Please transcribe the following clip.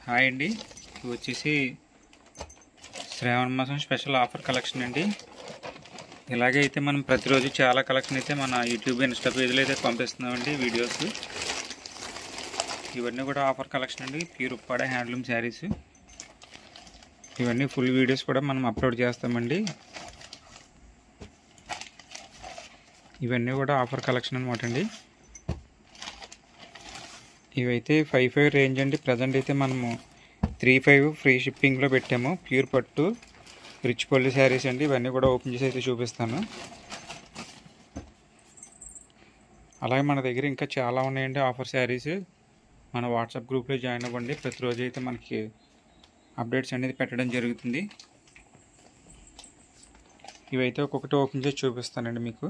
Hi అండి, ఇది వచ్చేసి శ్రావణ మాసం స్పెషల్ ఆఫర్ కలెక్షన్ అండి. ఇలాగే అయితే మనం ప్రతిరోజు చాలా కలెక్షన్ అయితే మన యూట్యూబ్ ఇన్స్టా పేజ్లో అయితే పంపిస్తున్నామండి వీడియోస్. ఇవన్నీ కూడా ఆఫర్ కలెక్షన్ అండి. Pure Uppada handloom saris. ఇవన్నీ ఫుల్ వీడియోస్ కూడా మనం అప్లోడ్ చేస్తామండి. ఇవన్నీ కూడా ఆఫర్ కలెక్షన్ అనమాట అండి. ఇవైతే 5,500 రేంజ్ అండి. ప్రజెంట్ అయితే మనము 3,500 ఫ్రీ షిప్పింగ్లో పెట్టాము. ప్యూర్ పట్టు రిచ్ పల్లి శారీస్ అండి. ఇవన్నీ కూడా ఓపెన్ చేసి అయితే చూపిస్తాను. అలాగే మన దగ్గర ఇంకా చాలా ఉన్నాయండి ఆఫర్ శారీస్. మన వాట్సాప్ గ్రూప్లో జాయిన్ అవ్వండి. ప్రతిరోజు అయితే మనకి అప్డేట్స్ అనేది పెట్టడం జరుగుతుంది. ఇవైతే ఒక్కొక్కటి ఓపెన్ చేసి చూపిస్తానండి మీకు.